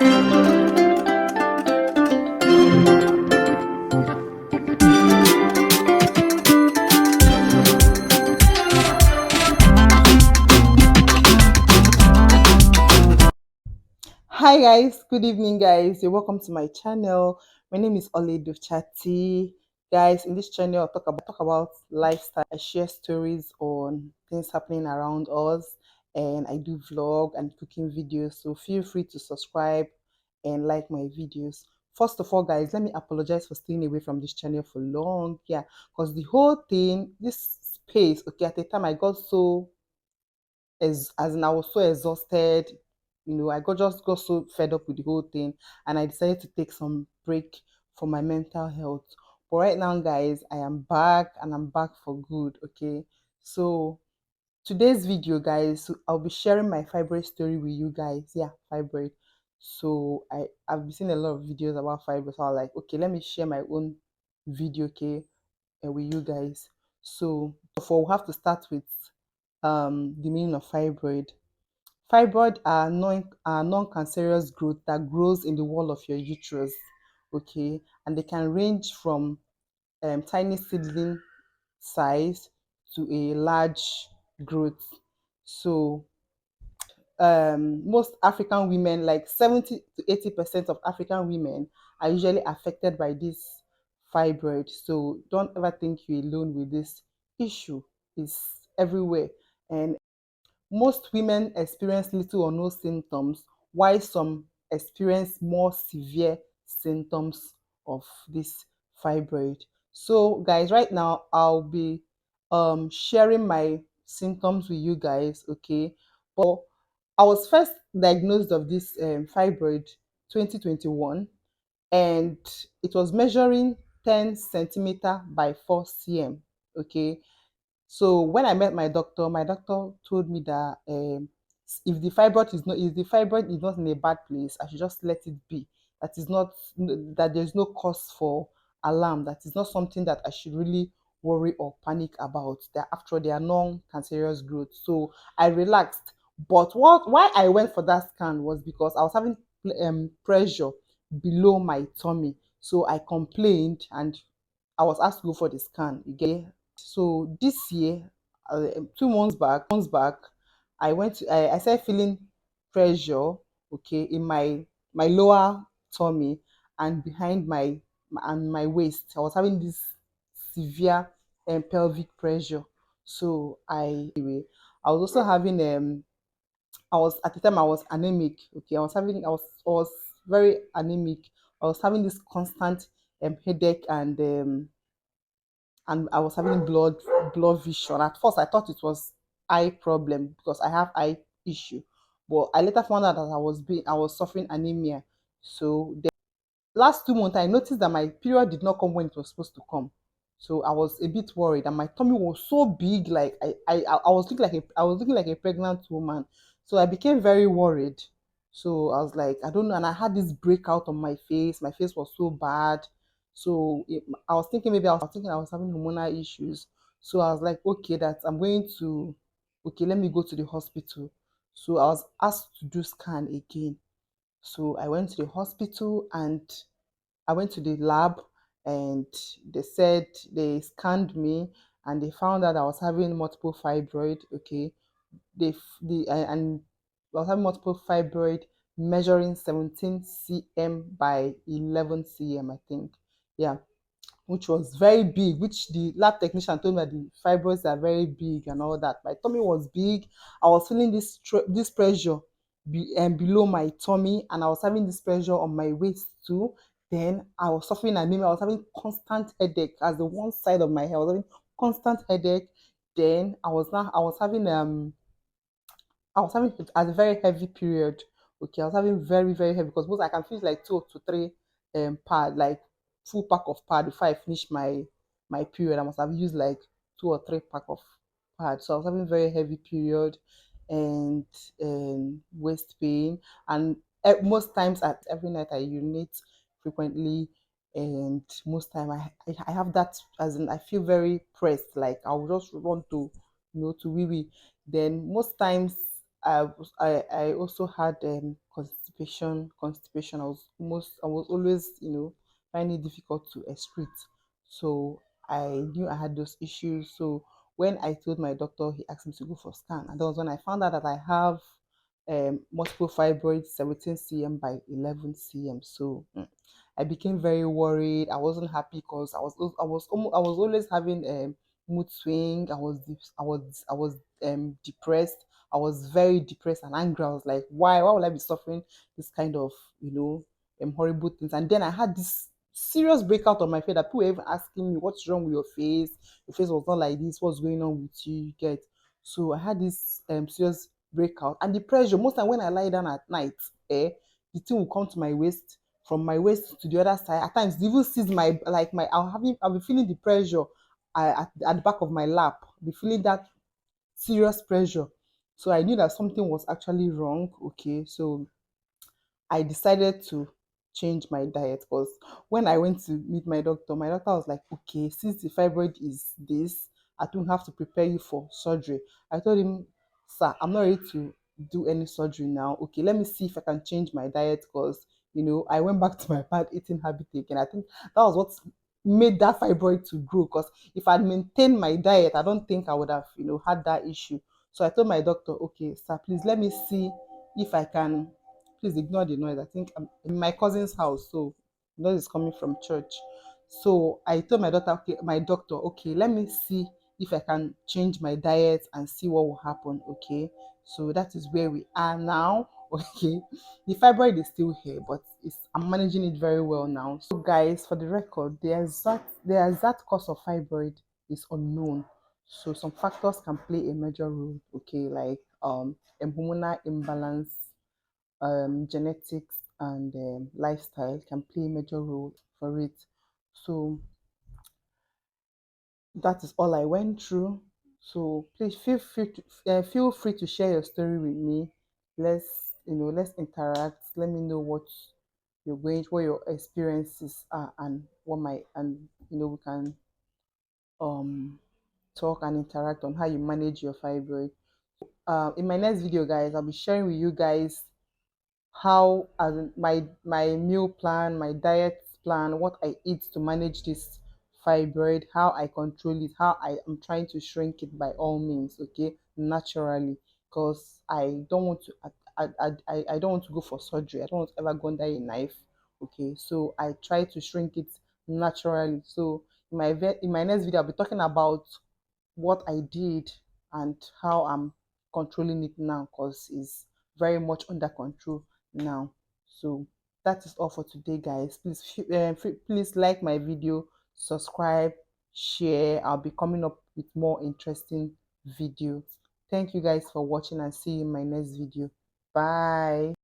Hi guys, good evening guys. You're welcome to my channel. My name is Chati. Guys, in this channel I talk about lifestyle. I share stories on things happening around us, and I do vlog and cooking videos. So feel free to subscribe and like my videos. First of all, guys, let me apologize for staying away from this channel for long. Yeah, because the whole thing, this space, okay, at the time I got so as in I was so exhausted, I got so fed up with the whole thing, and I decided to take some break for my mental health. But right now, guys, I am back and I'm back for good. Okay, so today's video, guys, so I'll be sharing my fibroid story with you guys. Yeah, fibroid. So I've been seeing a lot of videos about fibroid, so I was like, okay, let me share my own video, okay, with you guys. So before we have to start with the meaning of fibroid. Fibroid are non-cancerous growth that grows in the wall of your uterus, okay, and they can range from tiny seedling size to a large growth. So most African women, like 70 to 80% of African women, are usually affected by this fibroid. So don't ever think you're alone with this issue. It's everywhere, and most women experience little or no symptoms, while some experience more severe symptoms of this fibroid. So, guys, right now I'll be sharing my symptoms with you guys, okay? But I was first diagnosed of this fibroid 2021, and it was measuring 10 centimeter by 4 cm, okay? So when I met my doctor told me that if the fibroid is not in a bad place, I should just let it be. That is not that there's no cause for alarm. That is not something that I should really worry or panic about. That after all, they are non-cancerous growth. So I relaxed. But why I went for that scan was because I was having pressure below my tummy. So I complained and I was asked to go for the scan. You get. So this year, 2 months back, I started feeling pressure, okay, in my lower tummy and behind my waist. I was having this severe pelvic pressure. So I was also having I was at the time I was anemic. Okay, I was very anemic. I was having this constant headache, and I was having blood vision. At first, I thought it was eye problem because I have eye issue, but I later found out that I was suffering anemia. So the last 2 months, I noticed that my period did not come when it was supposed to come. So I was a bit worried, and my tummy was so big, like I was looking like a pregnant woman. So I became very worried. So I was like, I don't know, and I had this breakout on my face. My face was so bad. So I was thinking I was having hormonal issues. So I was like, okay, that I'm going to, okay, let me go to the hospital. So I was asked to do scan again. So I went to the hospital and I went to the lab, and they said they scanned me and they found that I was having multiple fibroid. Okay, and I was having multiple fibroid measuring 17 cm by 11 cm, I think. Yeah, which was very big, which the lab technician told me that the fibroids are very big and all that. My tummy was big. I was feeling this pressure below my tummy, and I was having this pressure on my waist too. Then I was suffering anemia. I was having constant headache as the one side of my head. I was having constant headache. Then I was having it as a very heavy period. Okay, I was having very, very heavy because most I can finish like 2 to 3 pad, like full pack of pad before I finish my period. I must have used like 2 or 3 pack of pad. So I was having very heavy period and waist pain, and most times at every night I urinate frequently, and most time I have that, as in I feel very pressed, like I would just want to to wee wee. Then most times I also had constipation. I was always, finding it difficult to excrete. So I knew I had those issues. So when I told my doctor, he asked me to go for scan, and that was when I found out that I have multiple fibroids, 17 cm by 11 cm. So I became very worried. I wasn't happy because I was always having mood swing. I was depressed. I was very depressed and angry. I was like, why would I be suffering this kind of, horrible things? And then I had this serious breakout on my face that people were even asking me, what's wrong with your face? Your face was not like this. What's going on with you? You get. So I had this serious breakout, and the pressure. Most time when I lie down at night, the thing will come to my waist, from my waist to the other side. At times, it even sees my, like my, I'll be feeling the pressure at the back of my lap. I'll be feeling that serious pressure. So I knew that something was actually wrong. Okay, so I decided to change my diet, because when I went to meet my doctor was like, okay, since the fibroid is this, I don't have to prepare you for surgery. I told him, sir, I'm not ready to do any surgery now. Okay, let me see if I can change my diet, because I went back to my bad eating habit again. I think that was what made that fibroid to grow, because if I'd maintained my diet, I don't think I would have, had that issue. So I told my doctor, okay, sir, please let me see if I can. Please ignore the noise. I think I'm in my cousin's house, so the noise is coming from church. So I told my doctor, okay, let me see if I can change my diet and see what will happen. Okay, so that is where we are now. Okay, the fibroid is still here, but I'm managing it very well now. So guys, for the record, the exact cause of fibroid is unknown. So some factors can play a major role. Okay, like hormonal imbalance, genetics, and lifestyle can play a major role for it. So that is all I went through. So please feel free to share your story with me. Let's interact. Let me know what your experiences are, and what my and we can um talk and interact on how you manage your fibroid. In my next video, guys, I'll be sharing with you guys how, as in my meal plan, my diet plan, what I eat to manage this fibroid, how I control it, how I am trying to shrink it by all means, okay, naturally, because I don't want to. I don't want to go for surgery. I don't want to ever go under a knife. Okay, so I try to shrink it naturally. So in my next video, I'll be talking about what I did and how I'm controlling it now, because it's very much under control now. So that is all for today, guys. Please like my video, subscribe, share. I'll be coming up with more interesting videos. Thank you guys for watching, and see you in my next video. Bye.